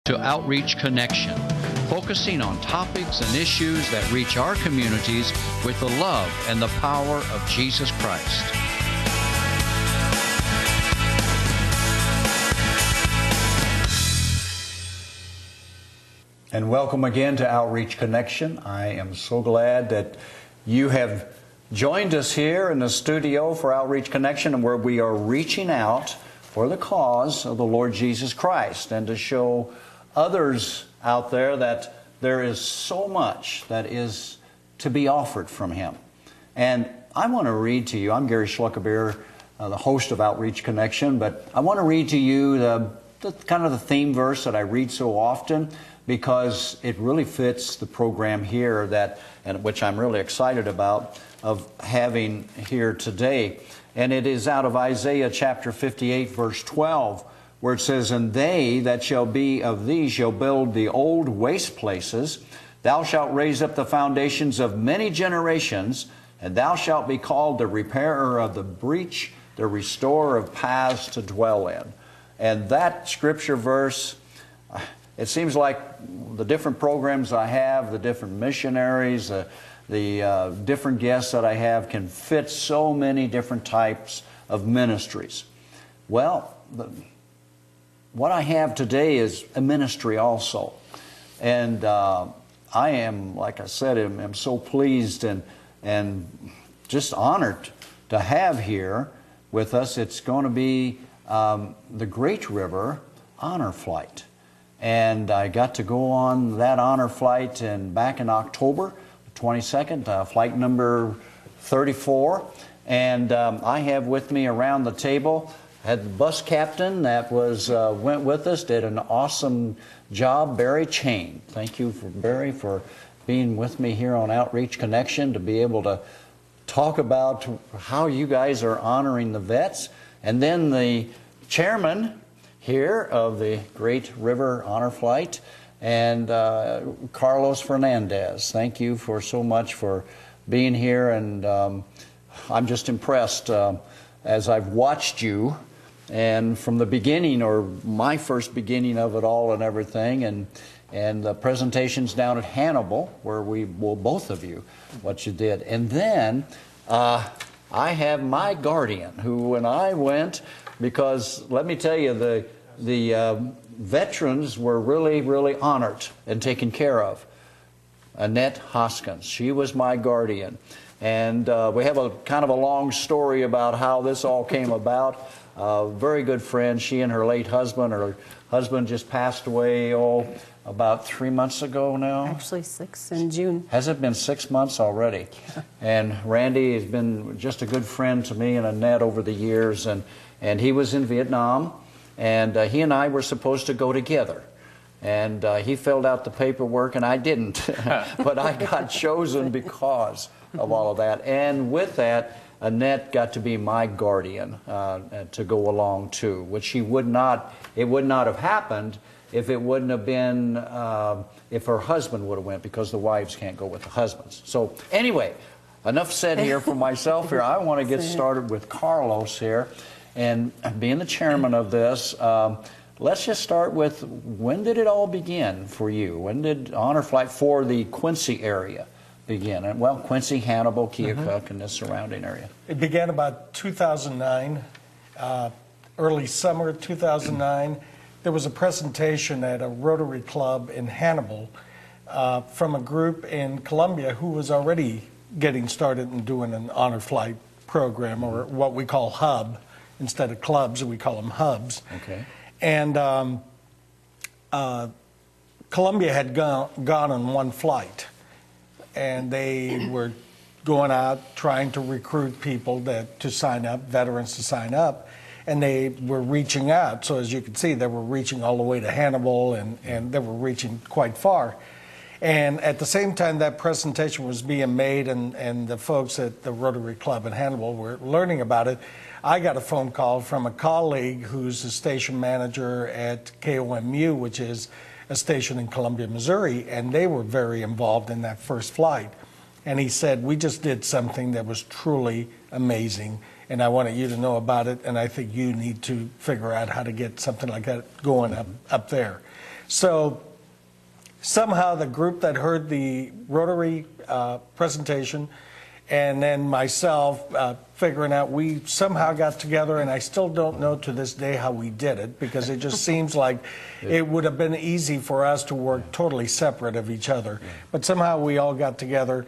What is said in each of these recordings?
to Outreach Connection, focusing on topics and issues that reach our communities with the love and the power of Jesus Christ. And welcome again to Outreach Connection. I am so glad that you have joined us here in the studio for Outreach Connection, and where we are reaching out for the cause of the Lord Jesus Christ and to show others out there that there is so much that is to be offered from Him. And I want to read to you, I'm Gary Schluckebeer, the host of Outreach Connection, but I want to read to you the kind of the theme verse that I read so often, because it really fits the program here and which I'm really excited about of having here today. And it is out of Isaiah chapter 58 verse 12, where it says, "And they that shall be of thee shall build the old waste places. Thou shalt raise up the foundations of many generations, and thou shalt be called the repairer of the breach, the restorer of paths to dwell in." And that scripture verse, it seems like the different programs I have, the different missionaries, the different guests that I have can fit so many different types of ministries. Well, what I have today is a ministry also. And I am, like I said, am so pleased and just honored to have here with us. It's going to be the Great River Honor Flight. And I got to go on that honor flight back in October 22nd, flight number 34. And I have with me around the table, had the bus captain that went with us, did an awesome job, Barry Chain. Thank you, Barry, for being with me here on Outreach Connection to be able to talk about how you guys are honoring the vets. And then the chairman here of the Great River Honor Flight, and Carlos Fernandez. Thank you for so much for being here, and I'm just impressed as I've watched you, and from the beginning, or my first beginning of it all and everything, and the presentations down at Hannibal, where both of you, what you did. And then I have my guardian, who when I went, because let me tell you, the veterans were really, really honored and taken care of. Annette Hoskins, she was my guardian. And we have a kind of a long story about how this all came about. Very good friend, she and her late husband. Her husband just passed away, about 3 months ago now. Actually 6 in June. Has it been 6 months already? Yeah. And Randy has been just a good friend to me and Annette over the years. And he was in Vietnam. And he and I were supposed to go together. And he filled out the paperwork, and I didn't. But I got chosen because of all of that. And with that, Annette got to be my guardian to go along too, which it would not have happened if it wouldn't have been, if her husband would have went, because the wives can't go with the husbands. So anyway, enough said here for myself here. I want to get started with Carlos here. And being the chairman of this, let's just start with, when did it all begin for you? When did Honor Flight for the Quincy area begin? And well, Quincy, Hannibal, Keokuk, and the surrounding area. It began about 2009, early summer 2009. There was a presentation at a Rotary Club in Hannibal from a group in Columbia who was already getting started and doing an Honor Flight program, or what we call hub. Instead of clubs, we call them hubs. Okay. And Columbia had gone on one flight, and they were going out trying to recruit people to sign up, veterans to sign up, and they were reaching out. So as you can see, they were reaching all the way to Hannibal, and they were reaching quite far. And at the same time that presentation was being made, and the folks at the Rotary Club in Hannibal were learning about it, I got a phone call from a colleague who's a station manager at KOMU, which is a station in Columbia, Missouri, and they were very involved in that first flight. And he said, "We just did something that was truly amazing, and I wanted you to know about it, and I think you need to figure out how to get something like that going up there." So somehow the group that heard the Rotary presentation and then myself figuring out, we somehow got together, and I still don't know to this day how we did it, because it just seems like it would have been easy for us to work totally separate of each other. But somehow we all got together,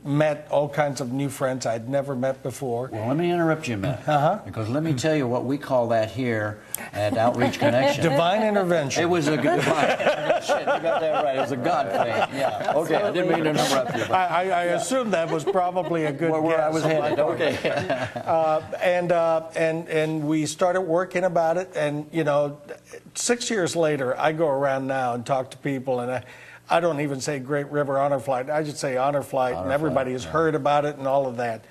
met all kinds of new friends I'd never met before. Well, let me interrupt you a minute, because let me tell you what we call that here at Outreach Connection. Divine intervention. It was a good divine intervention. You got that right. It was a God thing. Yeah. Okay. I didn't mean to interrupt you. I assume that was probably a good guess. Where I was headed. Okay. And we started working about it, and 6 years later, I go around now and talk to people, and I don't even say Great River Honor Flight. I just say Honor Flight, and everybody has heard about it and all of that.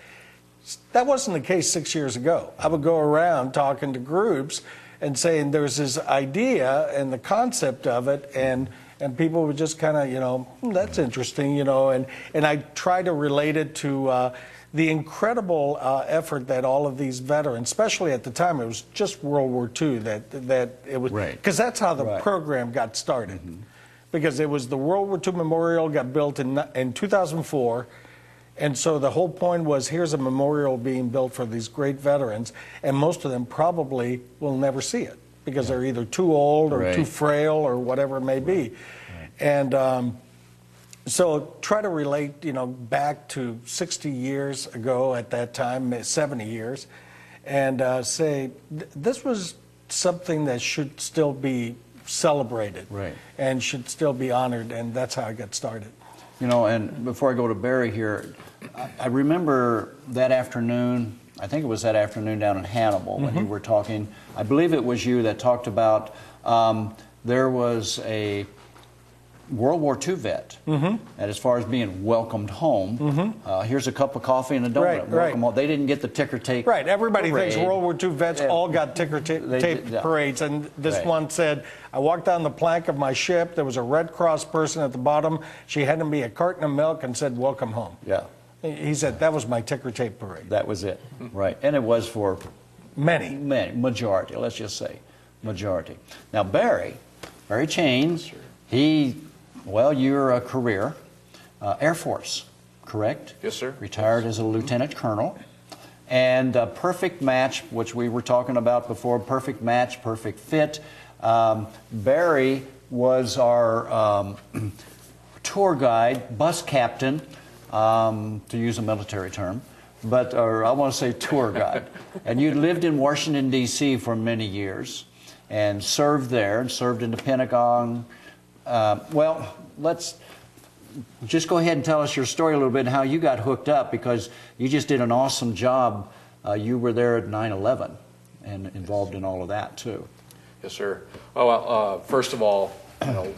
That wasn't the case 6 years ago. I would go around talking to groups and saying there's this idea and the concept of it, and people would just kind of, that's interesting, and I try to relate it to the incredible effort that all of these veterans, especially at the time, it was just World War II that it was, because that's how the program got started. Because it was the World War II Memorial got built in 2004, and so the whole point was, here's a memorial being built for these great veterans, and most of them probably will never see it because they're either too old or too frail or whatever it may be. And so try to relate, back to 60 years ago at that time, 70 years, and say this was something that should still be celebrated and should still be honored, and that's how I got started. And before I go to Barry here, I remember that afternoon, I think it was that afternoon down in Hannibal when you were talking, I believe it was you that talked about there was a World War II vet, and as far as being welcomed home, here's a cup of coffee and a donut. Welcome home. They didn't get the ticker tape. Everybody thinks World War II vets all got ticker tape parades, and this one said, I walked down the plank of my ship, there was a Red Cross person at the bottom, she handed me a carton of milk and said, welcome home. He said, that was my ticker tape parade. That was it. And it was for many, majority, let's just say, majority. Now, Barry Chains, you're a career Air Force, correct? Yes, sir. Retired as a lieutenant colonel. And perfect match, which we were talking about before, perfect match, perfect fit. Barry was our tour guide, bus captain, to use a military term, or I want to say tour guide. And you lived in Washington, D.C. for many years and served there and served in the Pentagon. Let's just go ahead and tell us your story a little bit and how you got hooked up, because you just did an awesome job. You were there at 9/11 and involved in all of that too. Yes, sir. Well, first of all,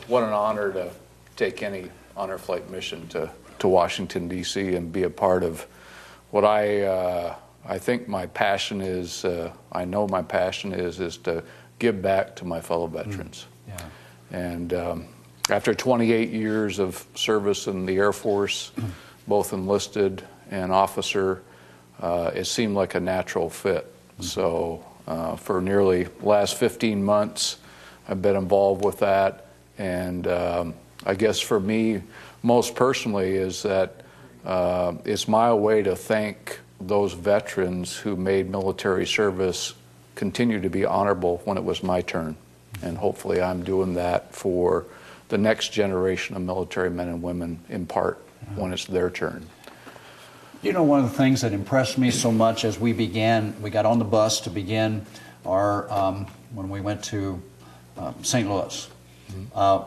what an honor to take any honor flight mission to Washington, D.C. and be a part of what I think my passion is. I know my passion is to give back to my fellow veterans. And after 28 years of service in the Air Force, both enlisted and officer, it seemed like a natural fit. So for nearly the last 15 months, I've been involved with that. And I guess for me, most personally, is that it's my way to thank those veterans who made military service continue to be honorable when it was my turn. And hopefully I'm doing that for the next generation of military men and women in part when it's their turn. One of the things that impressed me so much as we got on the bus to begin our, when we went to St. Louis,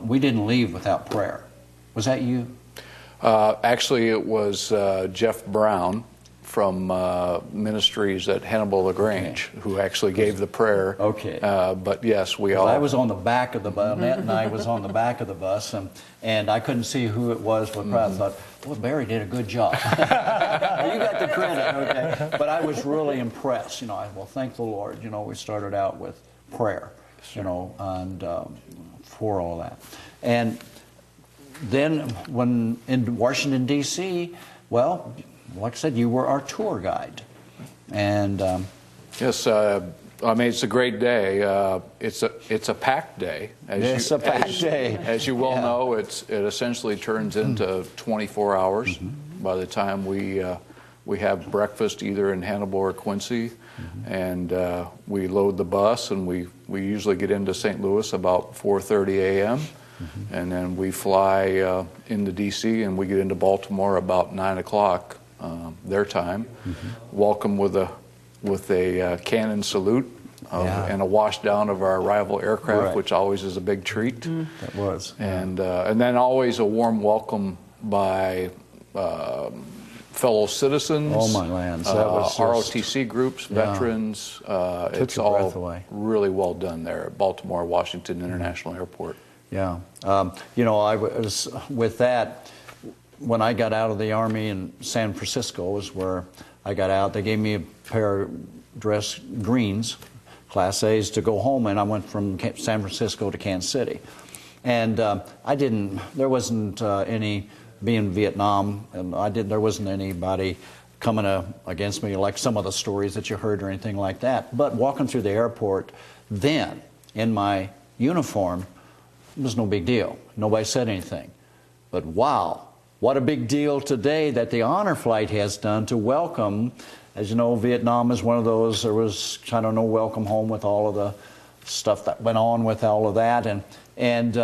we didn't leave without prayer. Was that you? Actually, it was Jeff Brown from ministries at Hannibal LaGrange, who actually gave the prayer. But yes, we all. I was on the back of the bus. Annette and I was on the back of the bus, and I couldn't see who it was. But I thought, well, Barry did a good job. You got the credit, okay? But I was really impressed. Thank the Lord. We started out with prayer, and for all that, and then when in Washington D.C., like I said, you were our tour guide, and yes, it's a great day. It's it's a packed day. It's a packed day. As you well know, it essentially turns into 24 hours by the time we have breakfast either in Hannibal or Quincy, and we load the bus, and we usually get into St. Louis about 4:30 a.m. And then we fly into D.C. and we get into Baltimore about 9 o'clock their time. Welcome with a cannon salute and a wash down of our arrival aircraft, which always is a big treat. That was. And then always a warm welcome by fellow citizens. Oh my lands! That was ROTC groups, veterans. It's all really well done there at Baltimore Washington International Airport. Yeah. You know, I was with that when I got out of the Army in San Francisco was where I got out. They gave me a pair of dress greens, Class A's, to go home, and I went from San Francisco to Kansas City. And there wasn't any, being in Vietnam, and there wasn't anybody coming against me like some of the stories that you heard or anything like that. But walking through the airport then, in my uniform, it was no big deal. Nobody said anything. But wow, what a big deal today that the honor flight has done to welcome. As you know, Vietnam is one of those, there was kind of no welcome home with all of the stuff that went on with all of that. And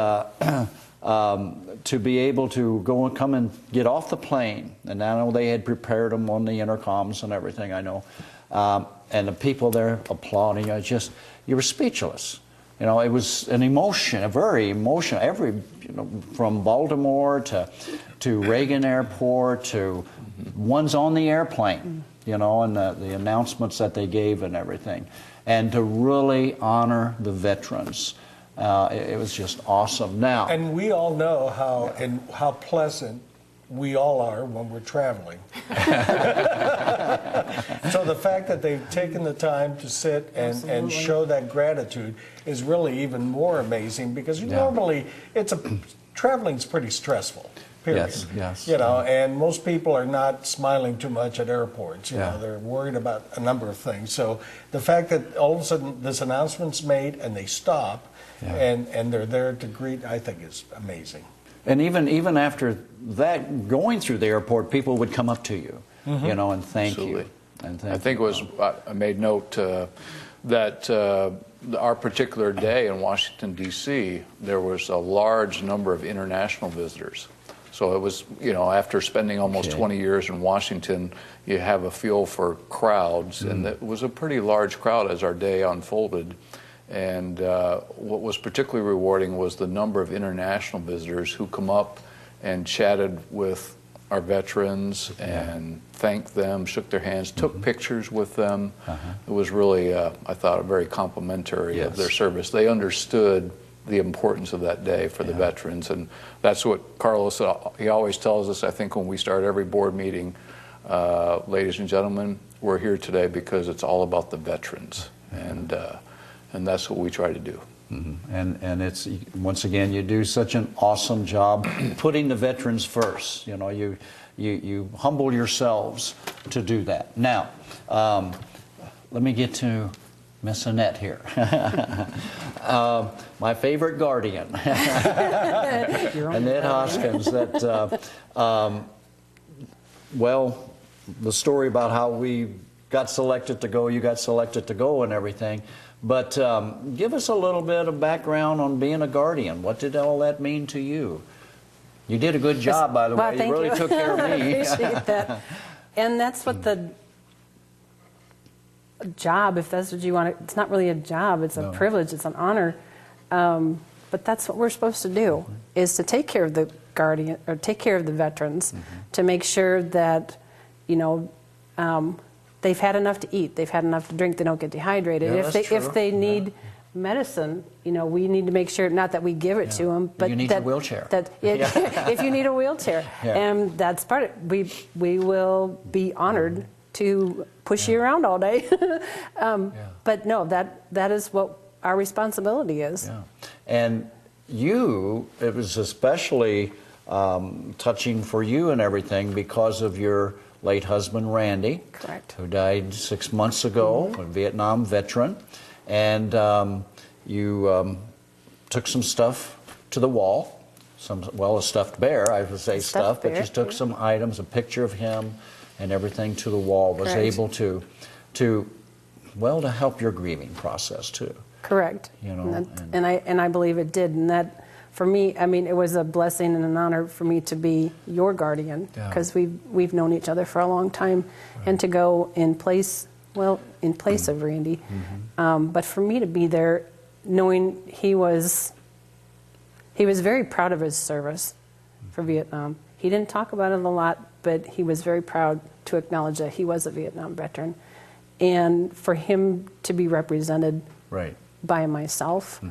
to be able to go and come and get off the plane, and I know they had prepared them on the intercoms and everything, I know, and the people there applauding, you were speechless. You know, it was an emotion, a very emotional, from Baltimore to Reagan Airport to ones on the airplane, you know, and the announcements that they gave and everything. And to really honor the veterans. It was just awesome. Now, and we all know how pleasant we all are when we're traveling. So the fact that they've taken the time to sit and show that gratitude is really even more amazing, because normally traveling's pretty stressful. Period. Yes. You know, and most people are not smiling too much at airports. You know, they're worried about a number of things. So the fact that all of a sudden this announcement's made and they stop and they're there to greet, I think is amazing. And even after that, going through the airport, people would come up to you, you know, and thank you. And I think it was, I made note that our particular day in Washington, D.C., there was a large number of international visitors. So it was, you know, after spending almost 20 years in Washington, you have a feel for crowds, and it was a pretty large crowd as our day unfolded. And what was particularly rewarding was the number of international visitors who come up and chatted with our veterans and thanked them, shook their hands, took pictures with them. It was really, I thought, very complimentary of their service. They understood the importance of that day for the veterans, and that's what Carlos, he always tells us, I think, when we start every board meeting, ladies and gentlemen, we're here today because it's all about the veterans, and that's what we try to do. And it's, once again, you do such an awesome job putting the veterans first. You know, you humble yourselves to do that. Now, let me get to Miss Annette here. My favorite guardian, Annette Hoskins. Well, the story about how we got selected to go, you got selected to go and everything. But give us a little bit of background on being a guardian. What did all that mean to you? You did a good job, by the way. You really took care of me. I appreciate that. And that's what the job, if that's what you want to, it's not really a job, it's a privilege, it's an honor. But that's what we're supposed to do, is to take care of the guardian, or take care of the veterans, to make sure that, you know, they've had enough to eat, they've had enough to drink, they don't get dehydrated. If they need medicine, you know, we need to make sure, not that we give it to them, but you need a wheelchair. If you need a wheelchair, and that's part of it. We will be honored to push you around all day. But no, that is what our responsibility is. And it was especially touching for you and everything because of your late husband, Randy. Correct. Who died 6 months ago, a Vietnam veteran. And you took some stuff to the wall. A stuffed bear, I would say stuffed, but you took some items, a picture of him and everything to the wall, was Correct. able to help your grieving process too. Correct. You know, and I believe it did. And that, for me, I mean, it was a blessing and an honor for me to be your guardian, because we've known each other for a long time, and to go in place of Randy. But for me to be there, knowing he was very proud of his service for Vietnam. He didn't talk about it a lot, but he was very proud to acknowledge that he was a Vietnam veteran. And for him to be represented by myself,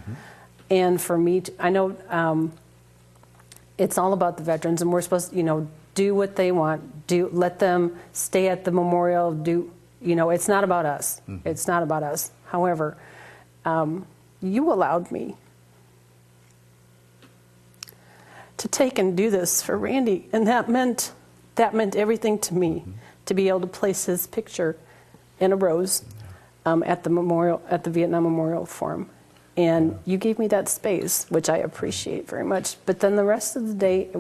and for me, I know it's all about the veterans, and we're supposed to, do what they want, let them stay at the memorial, it's not about us. It's not about us. However, you allowed me to take and do this for Randy, and that meant everything to me, to be able to place his picture in a rose at the Vietnam Memorial Forum. And you gave me that space, which I appreciate very much. But then the rest of the day, it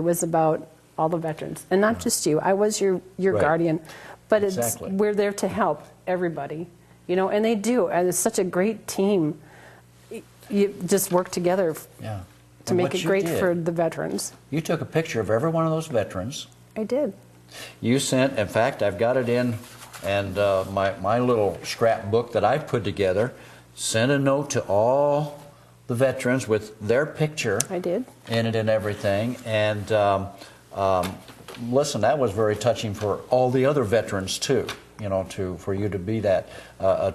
was about all the veterans, and not just you. I was your guardian, but we're there to help everybody, and they do. And it's such a great team. You just work together. To make it great for the veterans. You took a picture of every one of those veterans. I did. You sent, in fact, I've got it in, and my little scrapbook that I've put together, sent a note to all the veterans with their picture. I did. In it and everything. And listen, that was very touching for all the other veterans too. For you to be that,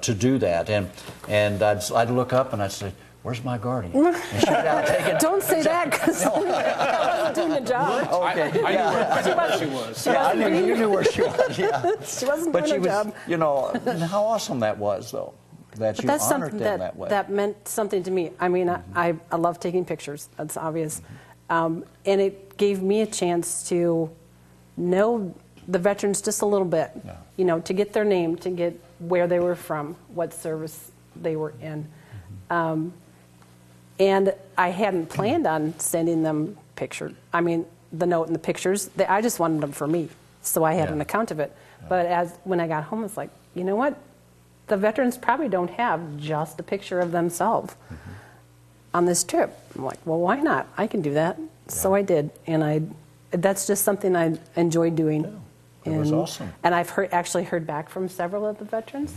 to do that. And I'd look up and I'd say, "Where's my guardian?" Don't say that, because I wasn't doing the job. Okay. I knew where she was. You knew where she was. Yeah. She wasn't doing her job. And how awesome that was, though, that you honored them that way. That meant something to me. I mean, I love taking pictures. That's obvious. And it gave me a chance to know the veterans just a little bit. To get their name, to get where they were from, what service they were in. And I hadn't planned on sending them pictures. I mean, the note and the pictures, I just wanted them for me, so I had an account of it. But when I got home, it's like, you know what? The veterans probably don't have just a picture of themselves on this trip. I'm like, well, why not? I can do that. So I did, and that's just something I enjoy doing. It was awesome. And I've actually heard back from several of the veterans.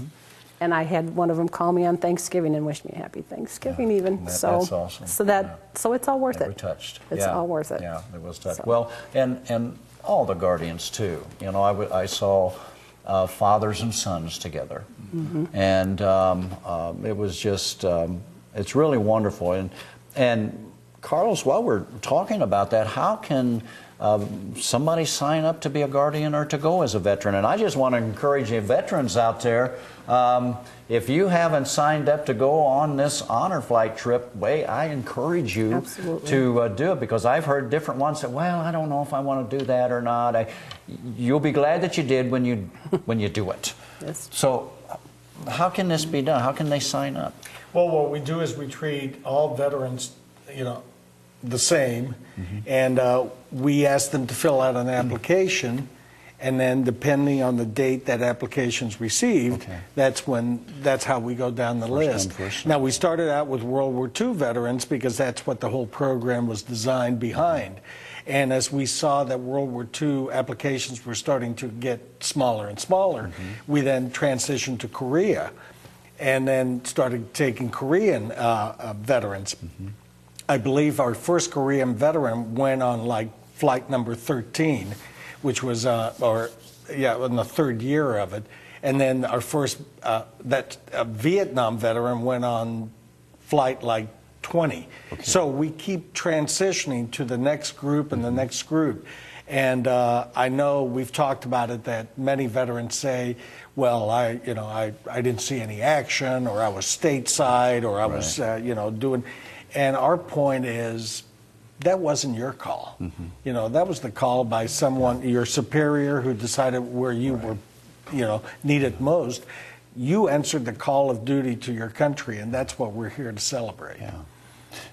And I had one of them call me on Thanksgiving and wish me a happy Thanksgiving even. That's awesome. So it's all worth it. We touched. It's all worth it. Yeah, it was touched. So. Well, and all the guardians too. I saw fathers and sons together, and it was just it's really wonderful. And Carlos, while we're talking about that, how can somebody sign up to be a guardian or to go as a veteran? And I just want to encourage you veterans out there, if you haven't signed up to go on this honor flight trip, I encourage you to do it, because I've heard different ones say, well, I don't know if I want to do that or not. You'll be glad that you did when you do it. Yes. So how can this be done? How can they sign up? Well, what we do is we treat all veterans, the same, and we ask them to fill out an application, and then depending on the date that application's received, that's how we go down the list. Now, we started out with World War II veterans because that's what the whole program was designed behind. And as we saw that World War II applications were starting to get smaller and smaller, we then transitioned to Korea, and then started taking Korean veterans. I believe our first Korean veteran went on flight number 13, which was in the third year of it. And then our first Vietnam veteran went on flight 20. So we keep transitioning to the next group and the next group. And I know we've talked about it, that many veterans say, well, I didn't see any action, or I was stateside, or I was doing. And our point is, that wasn't your call. That was the call by someone, your superior, who decided where you were, needed most. you answered the call of duty to your country, and that's what we're here to celebrate. Yeah.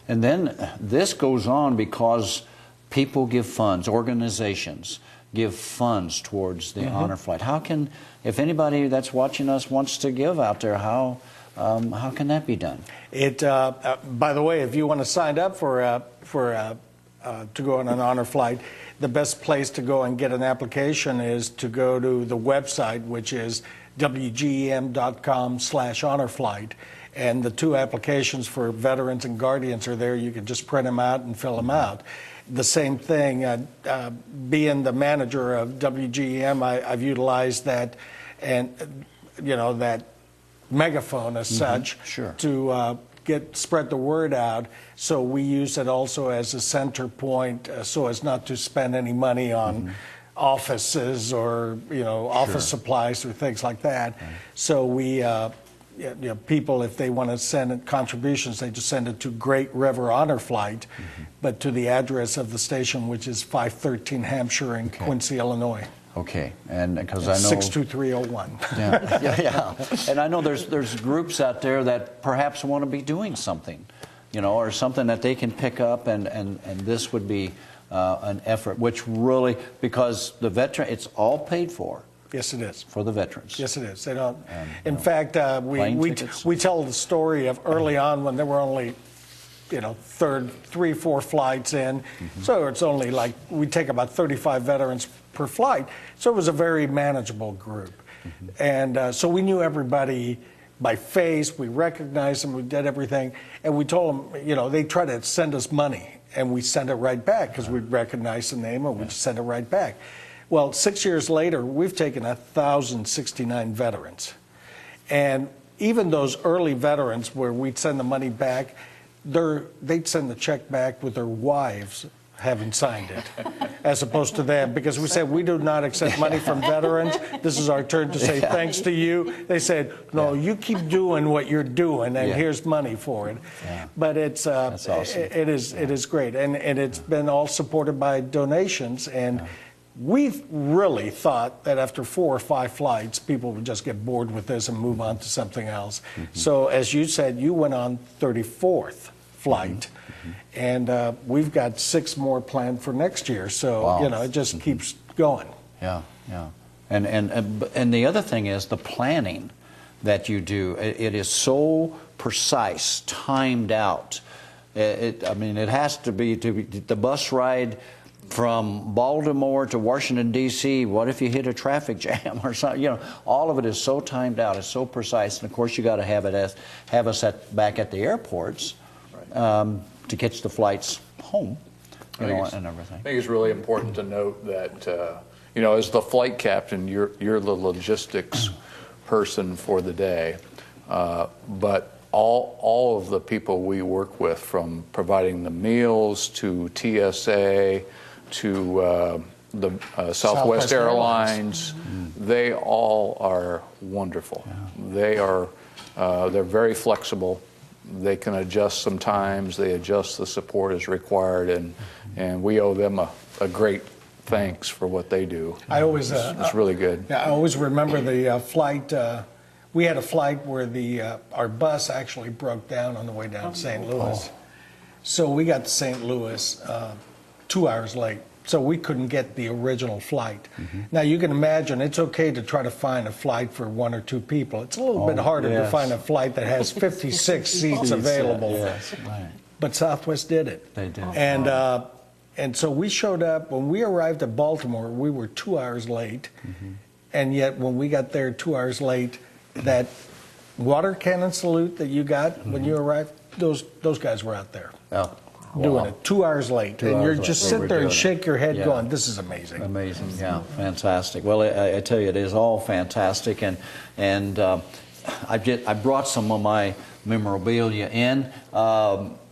And then this goes on because people give funds, organizations give funds towards the honor flight. How can, if anybody that's watching us wants to give out there, how can that be done? By the way, if you want to sign up to go on an honor flight, the best place to go and get an application is to go to the website, which is wgem.com/honorflight. And the 2 applications for veterans and guardians are there. You can just print them out and fill them out. The same thing, being the manager of WGEM, I've utilized that, and that megaphone as such, sure, to spread the word out. So we use it also as a center point, so as not to spend any money on offices or office supplies or things like that. Right. So we. People, if they want to send contributions, they just send it to Great River Honor Flight, but to the address of the station, which is 513 Hampshire in Quincy, Illinois. Okay, and because I know 62301. yeah. And I know there's groups out there that perhaps want to be doing something, or something that they can pick up, and this would be an effort, which really, because the veteran, it's all paid for. Yes, it is. For the veterans. Yes, it is. They don't. In fact, we tell the story of early on when there were only, 3, 4 flights in. So it's only like we take about 35 veterans per flight. So it was a very manageable group, and so we knew everybody by face. We recognized them. We did everything, and we told them, they tried to send us money, and we sent it right back because we recognized the name, and we just sent it right back. Well, 6 years later, we've taken 1,069 veterans. And even those early veterans where we'd send the money back, they'd send the check back with their wives having signed it, as opposed to them, because we said, we do not accept money from veterans. This is our turn to say thanks to you. They said, no, you keep doing what you're doing, and here's money for it. Yeah. But it's that's awesome. It is great, and it's been all supported by donations, and we really thought that after 4 or 5 flights, people would just get bored with this and move on to something else. So as you said, you went on 34th flight, and we've got 6 more planned for next year. So, it just keeps going. Yeah. And the other thing is the planning that you do. It is so precise, timed out. It has to be the bus ride from Baltimore to Washington, D.C., what if you hit a traffic jam or something? All of it is so timed out, it's so precise. And, of course, you got to have us back at the airports to catch the flights home, and everything. I think it's really important to note that, as the flight captain, you're the logistics person for the day. But all of the people we work with, from providing the meals to TSA, to the Southwest Airlines, they all are wonderful. Yeah. They're very flexible. They can adjust sometimes. They adjust the support as required, and we owe them a great thanks for what they do. It's really good. Yeah, I always remember the flight. We had a flight where our bus actually broke down on the way down to St. Louis. So we got to St. Louis 2 hours late, so we couldn't get the original flight. Now you can imagine it's okay to try to find a flight for 1 or 2 people. It's a little bit harder to find a flight that has 56 seats available. Yes, right. But Southwest did it. They did. And so we showed up. When we arrived at Baltimore, we were 2 hours late, and yet when we got there 2 hours late, that water cannon salute that you got when you arrived, those guys were out there. Oh. Doing it 2 hours late, and you're just sit there and shake your head going, this is amazing. Amazing, yeah, fantastic. Well, I tell you, it is all fantastic, and I brought some of my memorabilia in.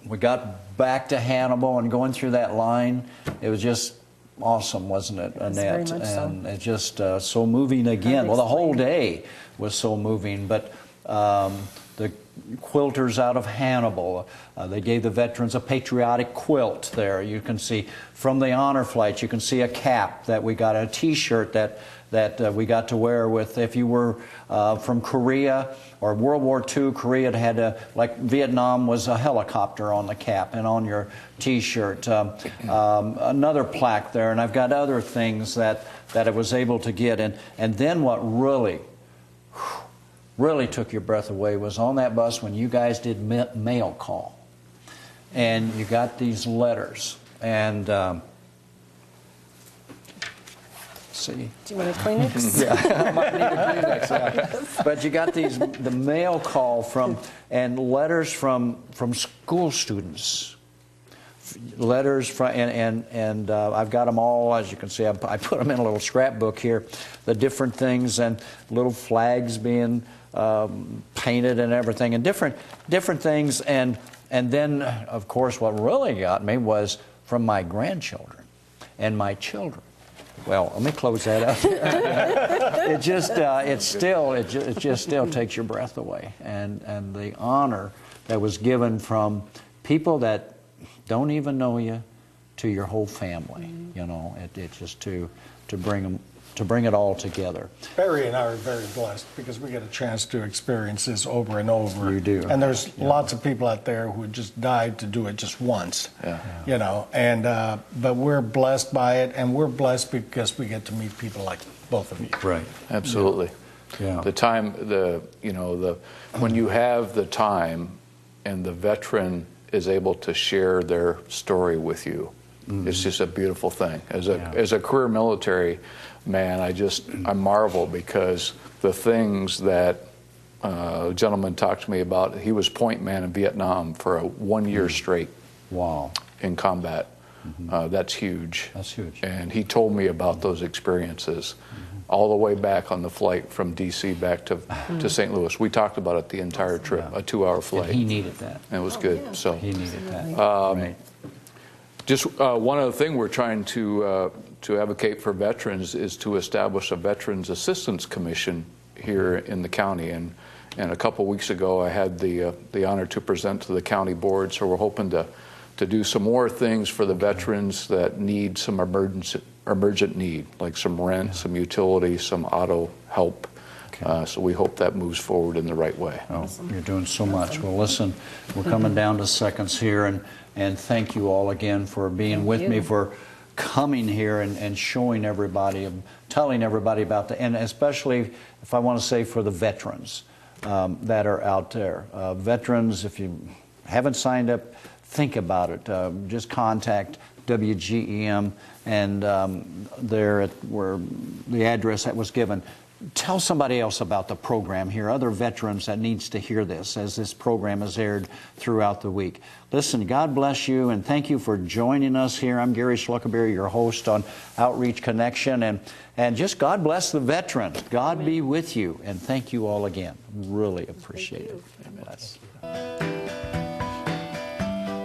We got back to Hannibal and going through that line, it was just awesome, wasn't it, Annette? Very much so. And it's just so moving again. Well, the whole day was so moving, but the quilters out of Hannibal, they gave the veterans a patriotic quilt there. You can see from the honor flight, you can see a cap that we got, a T-shirt that that we got to wear with, if you were from Korea or World War II, Korea had like Vietnam was a helicopter on the cap and on your T-shirt. Another plaque there, and I've got other things that I was able to get. And then what really took your breath away was on that bus when you guys did mail call. And you got these letters. And see. Do you want a Kleenex? Yeah, I might need a Kleenex. Yeah. But you got the mail call and letters from school students. Letters from and I've got them all, as you can see. I put them in a little scrapbook here. The different things and little flags being painted and everything, and different things. And then, of course, what really got me was from my grandchildren and my children. Well, let me close that up. It just still takes your breath away, and the honor that was given from people that don't even know you to your whole family. You know, it's just to bring it all together. Barry and I are very blessed because we get a chance to experience this over and over. You do. And there's lots of people out there who just died to do it just once. Yeah. You know, and but we're blessed by it, and we're blessed because we get to meet people like both of you. Right. Absolutely. Yeah. The time, when you have the time and the veteran is able to share their story with you, it's just a beautiful thing. As a career military man, I marvel because the things that a gentleman talked to me about, he was point man in Vietnam for 1 year straight. Wow. In combat. That's huge. That's huge. And he told me about those experiences all the way back on the flight from D.C. back to St. Louis. We talked about it the entire trip, a 2-hour flight. And he needed that. And it was good. Yeah. So He needed that. Right. just one other thing we're trying to advocate for veterans is to establish a Veterans Assistance Commission here in the county. And a couple weeks ago, I had the honor to present to the county board. So we're hoping to do some more things for the veterans that need some emergent need, like some rent, some utilities, some auto help. Okay. So we hope that moves forward in the right way. Oh, you're doing so much. Well, listen, we're coming down to seconds here, and thank you all again for being with me, for coming here and showing everybody, telling everybody about and especially, if I want to say, for the veterans that are out there. Veterans, if you haven't signed up, think about it. Just contact WGEM and there where the address that was given. Tell somebody else about the program here, other veterans that needs to hear this as this program is aired throughout the week. Listen, God bless you, and thank you for joining us here. I'm Gary Schluckerberry, your host on Outreach Connection, and just God bless the veterans. God be with you, and thank you all again. Really appreciate it. Bless.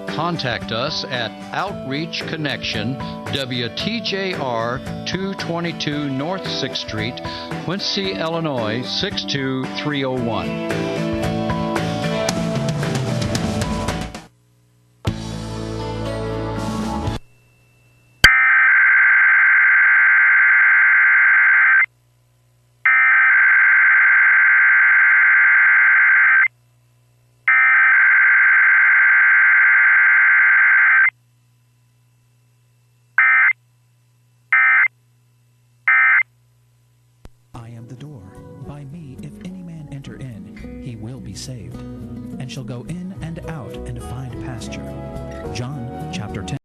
Contact us at Outreach Connection, WTJR 222 North 6th Street, Quincy, Illinois 62301. I am the door. By me, if any man enter in, he will be saved, and shall go in and out and find pasture. John chapter 10.